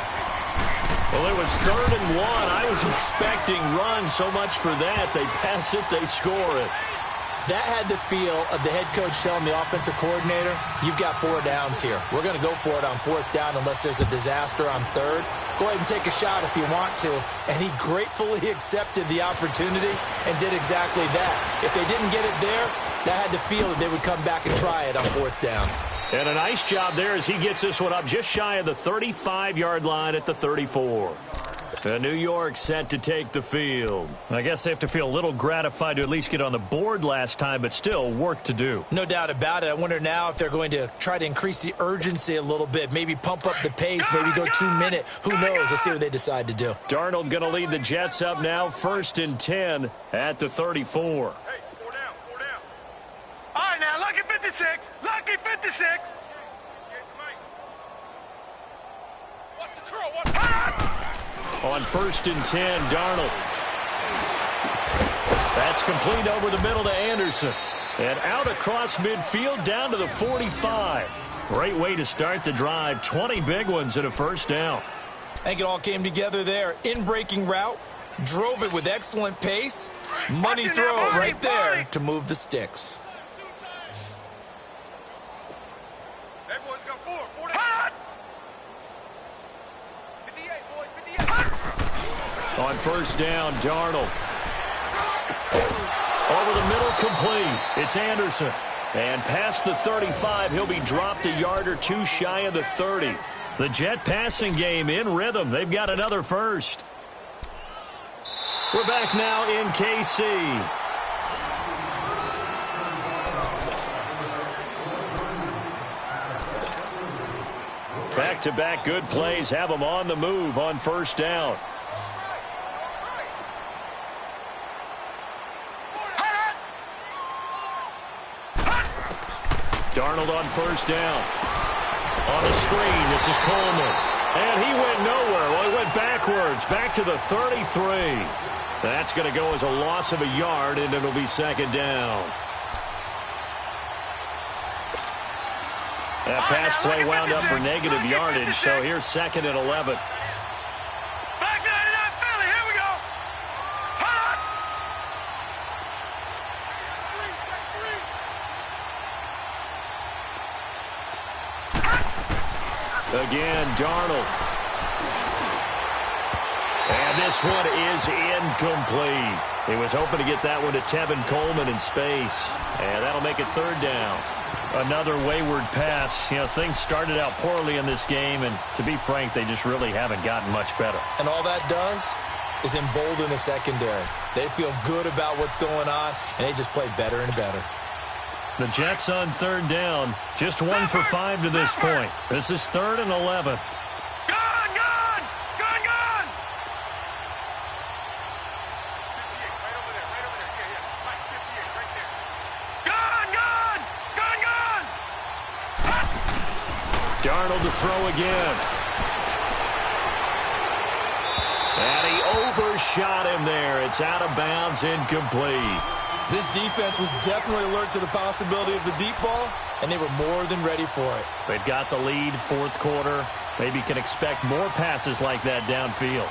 Speaker 1: Well, it was 3rd and 1. I was expecting run so much for that. They pass it, they score it.
Speaker 2: That had the feel of the head coach telling the offensive coordinator, you've got 4 downs here. We're going to go for it on 4th down unless there's a disaster on 3rd. Go ahead and take a shot if you want to. And he gratefully accepted the opportunity and did exactly that. If they didn't get it there, that had the feel that they would come back and try it on 4th down.
Speaker 1: And a nice job there as he gets this one up just shy of the 35-yard line at the 34. New York set to take the field. I guess they have to feel a little gratified to at least get on the board last time, but still work to do.
Speaker 2: No doubt about it. I wonder now if they're going to try to increase the urgency a little bit, maybe pump up the pace, maybe go 2-minute. Who knows? Let's see what they decide to do.
Speaker 1: Darnold going to lead the Jets up now, 1st and 10 at the 34.
Speaker 3: Hey, 4 down, 4 down. All right, now, lucky 56. Lucky 56. Watch the curl. Watch the curl.
Speaker 1: On 1st and 10, Darnold. That's complete over the middle to Anderson. And out across midfield down to the 45. Great way to start the drive. 20 big ones and a first down.
Speaker 2: I think it all came together there. In-breaking route. Drove it with excellent pace. Money throw right there to move the sticks.
Speaker 3: Everyone's got 4 down. 58, boys, 58.
Speaker 1: On first down, Darnold. Over the middle, complete. It's Anderson. And past the 35, he'll be dropped a yard or 2 shy of the 30. The Jet passing game in rhythm. They've got another first. We're back now in KC. Back-to-back good plays have them on the move on first down. Darnold on first down. On the screen, this is Coleman. And he went nowhere. Well, he went backwards, back to the 33. That's going to go as a loss of a yard, and it'll be second down. That pass play wound up for negative yardage, so here's second and 11.
Speaker 3: Back 99 Philly, here we go. Hold
Speaker 1: on. Again, Darnold. And this one is incomplete. He was hoping to get that one to Tevin Coleman in space. And that'll make it third down. Another wayward pass. You know, things started out poorly in this game, and to be frank, they just really haven't gotten much better.
Speaker 2: And all that does is embolden a secondary. They feel good about what's going on, and they just play better and better.
Speaker 1: The Jets on third down, just 1 for 5 to this point. This is third and 11. Darnold to throw again. And he overshot him there. It's out of bounds, incomplete.
Speaker 2: This defense was definitely alert to the possibility of the deep ball, and they were more than ready for it.
Speaker 1: They've got the lead, fourth quarter. Maybe can expect more passes like that downfield.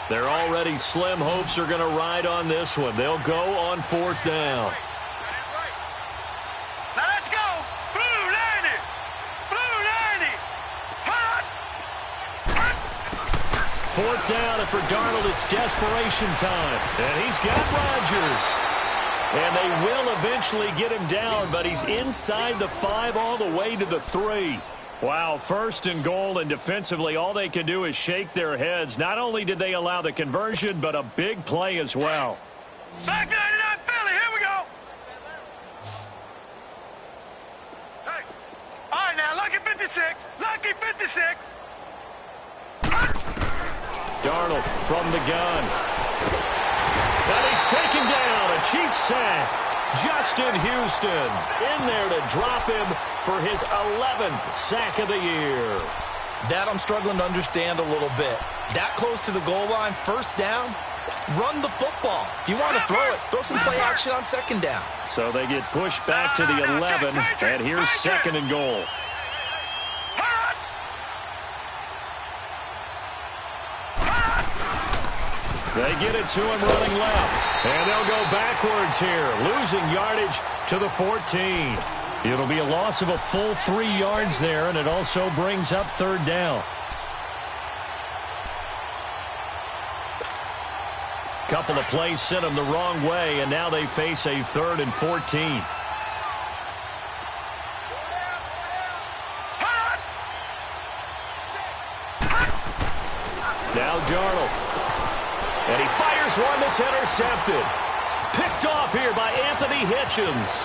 Speaker 1: Their already slim hopes are going to ride on this one. They'll go on fourth down. Fourth down, and for Darnold, it's desperation time. And he's got Rodgers. And they will eventually get him down, but he's inside the 5 all the way to the 3. Wow, first and goal, and defensively, all they can do is shake their heads. Not only did they allow the conversion, but a big play as well.
Speaker 3: Back 99 Philly, here we go. Hey. All right, now, lucky 56. Lucky 56.
Speaker 1: Darnold from the gun. And he's taken down. A Chiefs sack. Justin Houston in there to drop him for his 11th sack of the year.
Speaker 2: That I'm struggling to understand a little bit. That close to the goal line, first down, run the football. If you want to throw it, throw some play action on second down.
Speaker 1: So they get pushed back to the 11, and here's second and goal. They get it to him running left. And they'll go backwards here, losing yardage to the 14. It'll be a loss of a full 3 yards there, and it also brings up third down. Couple of plays sent them the wrong way, and now they face a 3rd and 14. Now Darnold. And he fires one that's intercepted. Picked off here by Anthony Hitchens.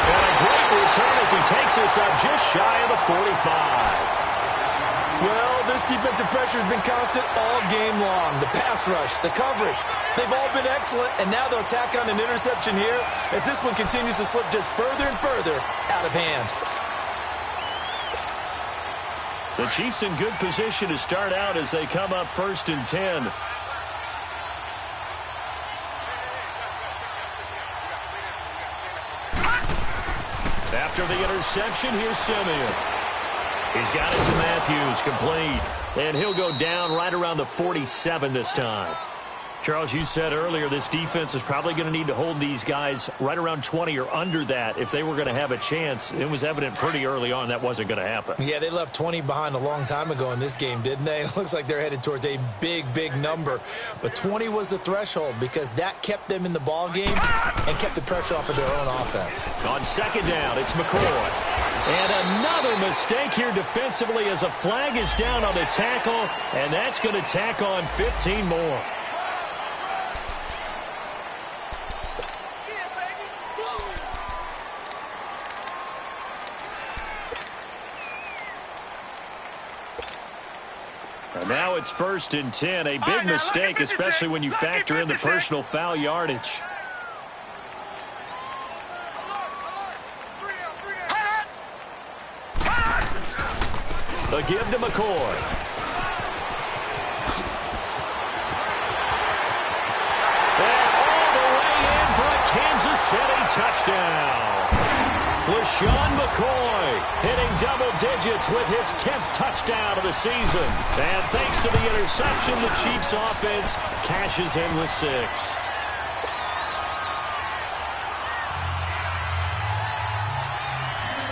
Speaker 1: And a great return as he takes us up just shy of the 45.
Speaker 2: Well, this defensive pressure has been constant all game long. The pass rush, the coverage, they've all been excellent, and now they'll tack on an interception here as this one continues to slip just further and further out of hand.
Speaker 1: The Chiefs in good position to start out as they come up 1st and 10. After the interception, here's Simeon. He's got it to Matthews, complete. And he'll go down right around the 47 this time. Charles, you said earlier this defense is probably going to need to hold these guys right around 20 or under that if they were going to have a chance. It was evident pretty early on that wasn't going to happen.
Speaker 2: Yeah, they left 20 behind a long time ago in this game, didn't they? It looks like they're headed towards a big, big number. But 20 was the threshold because that kept them in the ball game and kept the pressure off of their own offense.
Speaker 1: On second down, it's McCoy. And another mistake here defensively as a flag is down on the tackle, and that's going to tack on 15 more. Now it's 1st and 10. A big mistake, especially when you factor in the personal foul yardage. The give to McCoy. And all the way in for a Kansas City touchdown. LaShawn McCoy hitting double digits with his 10th touchdown of the season. And thanks to the interception, the Chiefs offense cashes in with 6.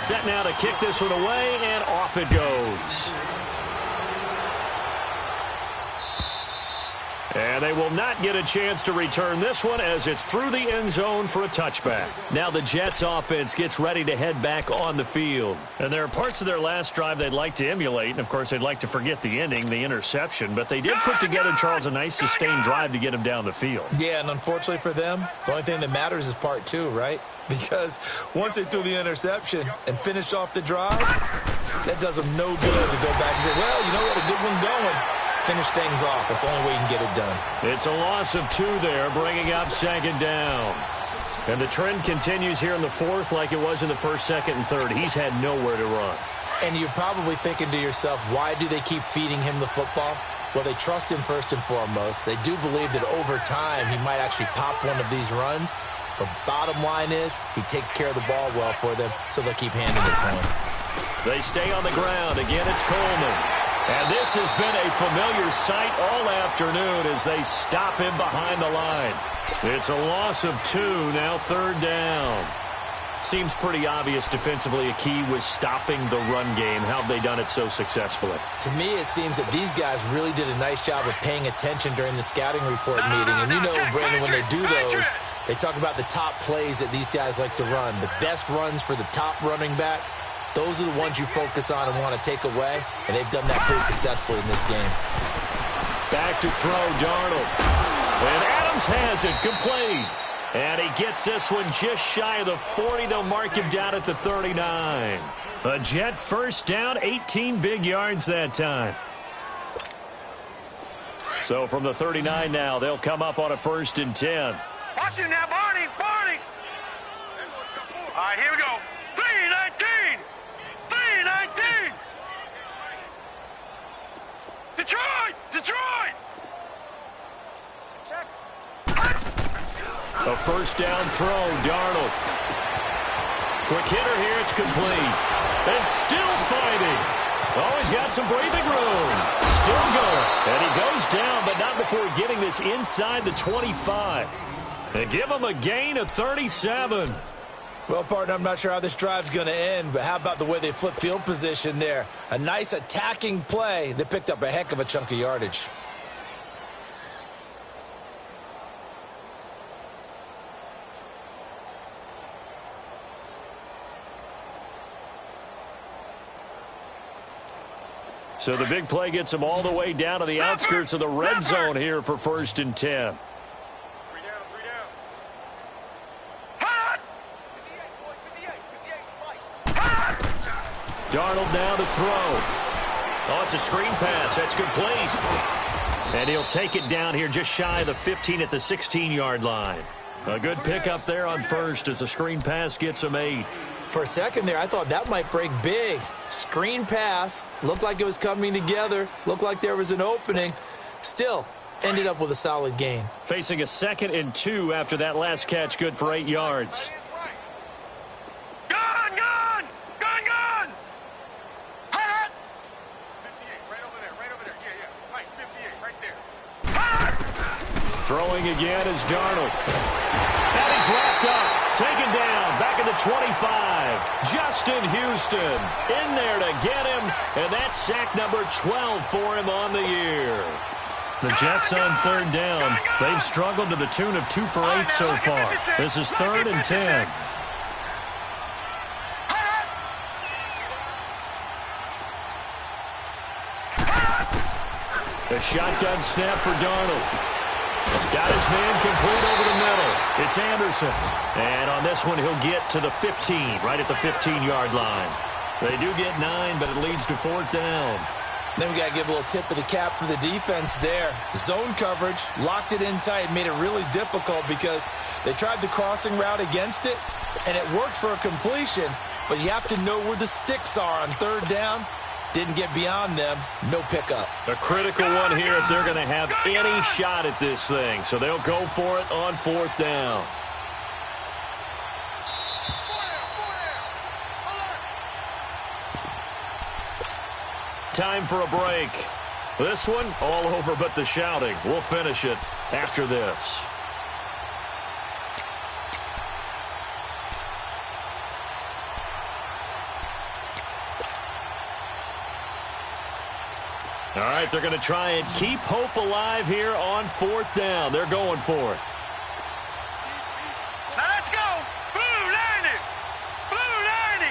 Speaker 1: Set now to kick this one away, and off it goes. And they will not get a chance to return this one as it's through the end zone for a touchback. Now the Jets offense gets ready to head back on the field. And there are parts of their last drive they'd like to emulate. And, of course, they'd like to forget the ending, the interception. But they did put together, Charles, a nice sustained drive to get him down the field.
Speaker 2: Yeah, and unfortunately for them, the only thing that matters is part 2, right? Because once they threw the interception and finished off the drive, that does them no good to go back and say, well, you know what, a good one going. Finish things off. That's the only way you can get it done.
Speaker 1: It's a loss of 2 there, bringing up 2nd down. And the trend continues here in the 4th like it was in the 1st, 2nd, and 3rd. He's had nowhere to run.
Speaker 2: And you're probably thinking to yourself, why do they keep feeding him the football? Well, they trust him first and foremost. They do believe that over time he might actually pop one of these runs. But bottom line is he takes care of the ball well for them, so they'll keep handing it to him.
Speaker 1: They stay on the ground. Again, it's Coleman. And this has been a familiar sight all afternoon as they stop him behind the line. It's a loss of 2, now 3rd down. Seems pretty obvious defensively a key was stopping the run game. How have they done it so successfully?
Speaker 2: To me, it seems that these guys really did a nice job of paying attention during the scouting report meeting. And you know, Brandon, when they do those, they talk about the top plays that these guys like to run. The best runs for the top running back. Those are the ones you focus on and want to take away, and they've done that pretty successfully in this game.
Speaker 1: Back to throw, Darnold. And Adams has it, complete. And he gets this one just shy of the 40. They'll mark him down at the 39. A Jet first down, 18 big yards that time. So from the 39 now, they'll come up on a 1st and 10.
Speaker 3: Watch it now, Barney, Barney. All right, here we go. 3-19. 3-19. Detroit, Detroit. Check.
Speaker 1: A first down throw, Darnold. Quick hitter here, it's complete. And still fighting. Oh, he's got some breathing room. Still going. And he goes down, but not before getting this inside the 25. And give him a gain of 37.
Speaker 2: Well, partner, I'm not sure how this drive's going to end, but how about the way they flip field position there? A nice attacking play that picked up a heck of a chunk of yardage.
Speaker 1: So the big play gets them all the way down to the outskirts of the red zone here for 1st and 10. Darnold now to throw. Oh, it's a screen pass. That's complete. And he'll take it down here just shy of the 15 at the 16-yard line. A good pickup there on 1st as the screen pass gets him 8.
Speaker 2: For a second there, I thought that might break big. Screen pass. Looked like it was coming together. Looked like there was an opening. Still, ended up with a solid gain.
Speaker 1: Facing a 2nd and 2 after that last catch, good for 8 yards.
Speaker 3: Gun, gun, gun, gun. Hot. 58, right over there. Yeah, yeah. Right, 58, right there. Hot.
Speaker 1: Throwing again is Darnold. And he's wrapped up. Taken down, back at the 25. Justin Houston in there to get him, and that's sack number 12 for him on the year. The Jets on 3rd down. They've struggled to the tune of 2 for 8 so far. This is 3rd and 10. A shotgun snap for Darnold. Got his man complete over the middle. It's Anderson. And on this one, he'll get to the 15, right at the 15-yard line. They do get 9, but it leads to 4th down.
Speaker 2: Then we got to give a little tip of the cap for the defense there. Zone coverage, locked it in tight, made it really difficult because they tried the crossing route against it, and it worked for a completion, but you have to know where the sticks are on 3rd down. Didn't get beyond them. No pickup.
Speaker 1: A critical one here if they're going to have any shot at this thing. So they'll go for it on 4th down. Time for a break. This one, all over but the shouting. We'll finish it after this. All right, they're going to try and keep hope alive here on 4th down. They're going for it.
Speaker 3: Now let's go. Blue 90. Blue 90.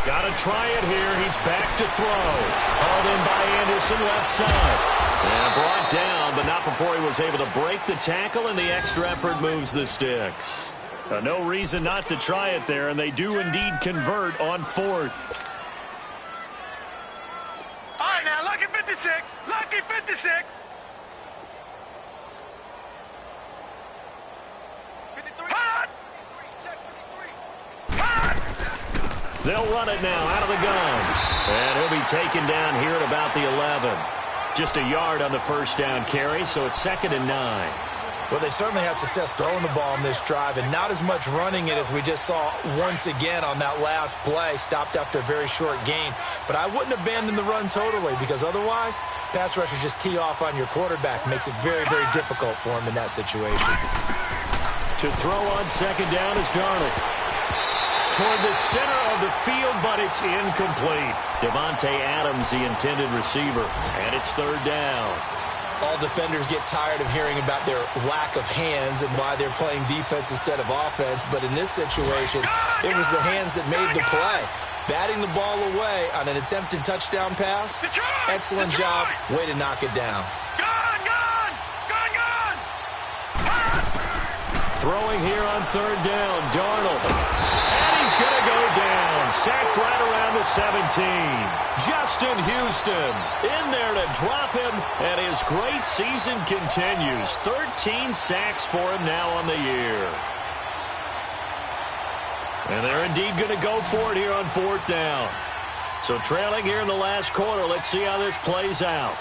Speaker 1: Got to try it here. He's back to throw. Hauled in by Anderson, left side. And brought down, but not before he was able to break the tackle, and the extra effort moves the sticks. No reason not to try it there, and they do indeed convert on 4th.
Speaker 3: All right, now, lucky 56. Lucky 56. 53. Hot! Check 53. Hot!
Speaker 1: They'll run it now out of the gun. And he'll be taken down here at about the 11. Just a yard on the first down carry, so it's 2nd and 9.
Speaker 2: Well, they certainly had success throwing the ball on this drive, and not as much running it as we just saw once again on that last play, stopped after a very short gain. But I wouldn't abandon the run totally, because otherwise, pass rushers just tee off on your quarterback. Makes it very, very difficult for him in that situation.
Speaker 1: To throw on 2nd down is Darnold. Toward the center of the field, but it's incomplete. Devontae Adams, the intended receiver, and it's 3rd down.
Speaker 2: All defenders get tired of hearing about their lack of hands and why they're playing defense instead of offense. But in this situation, it was the hands that made the play. Batting the ball away on an attempted touchdown pass. Excellent job. Way to knock it down.
Speaker 1: Throwing here on 3rd down, Darnold. And he's going to go down. Sacked right around the 17. Justin Houston in there to drop him, and his great season continues. 13 sacks for him now on the year. And they're indeed going to go for it here on 4th down. So trailing here in the last quarter, let's see how this plays out.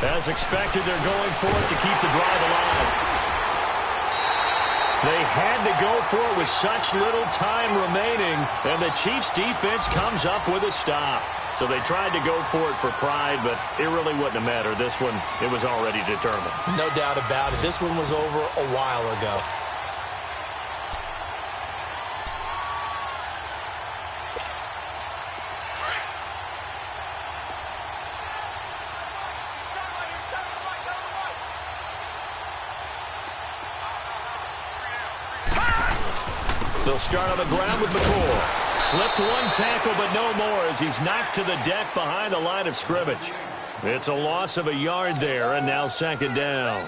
Speaker 1: As expected, they're going for it to keep the drive alive. They had to go for it with such little time remaining, and the Chiefs' defense comes up with a stop. So they tried to go for it for pride, but it really wouldn't have mattered. This one, it was already determined.
Speaker 2: No doubt about it. This one was over a while ago.
Speaker 1: They'll start on the ground with McCoy. Slipped one tackle, but no more as he's knocked to the deck behind the line of scrimmage. It's a loss of a yard there, and now 2nd down.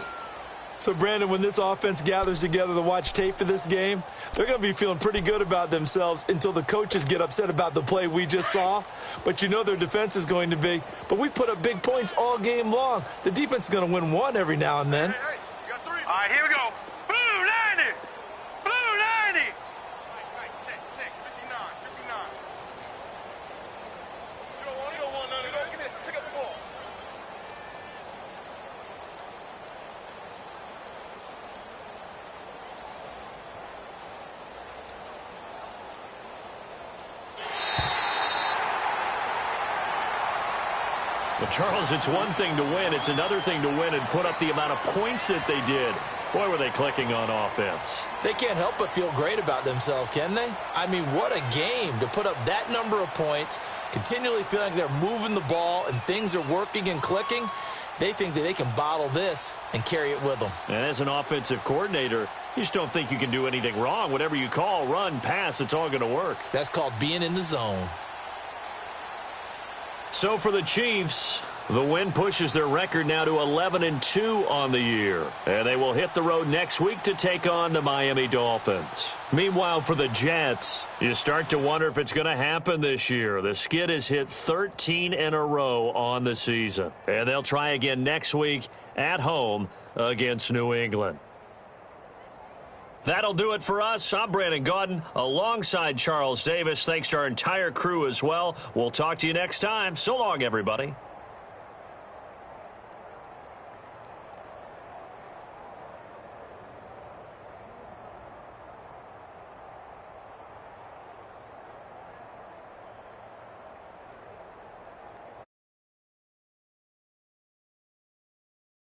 Speaker 2: So, Brandon, when this offense gathers together to watch tape for this game, they're going to be feeling pretty good about themselves until the coaches get upset about the play we just saw. But you know their defense is going to be. But we put up big points all game long. The defense is going to win one every now and then.
Speaker 3: Hey, you got 3. All right, here we go. Blue 90. Blue 90. Check. 59. You don't want none of that. Give me, pick up the ball.
Speaker 1: Well, Charles, it's one thing to win. It's another thing to win and put up the amount of points that they did. Boy, were they clicking on offense.
Speaker 2: They can't help but feel great about themselves, can they? I mean, what a game to put up that number of points, continually feeling like they're moving the ball and things are working and clicking. They think that they can bottle this and carry it with them.
Speaker 1: And as an offensive coordinator, you just don't think you can do anything wrong. Whatever you call, run, pass, it's all going to work.
Speaker 2: That's called being in the zone.
Speaker 1: So for the Chiefs, the win pushes their record now to 11-2 on the year. And they will hit the road next week to take on the Miami Dolphins. Meanwhile, for the Jets, you start to wonder if it's going to happen this year. The skid has hit 13 in a row on the season. And they'll try again next week at home against New England. That'll do it for us. I'm Brandon Gaudin alongside Charles Davis. Thanks to our entire crew as well. We'll talk to you next time. So long, everybody.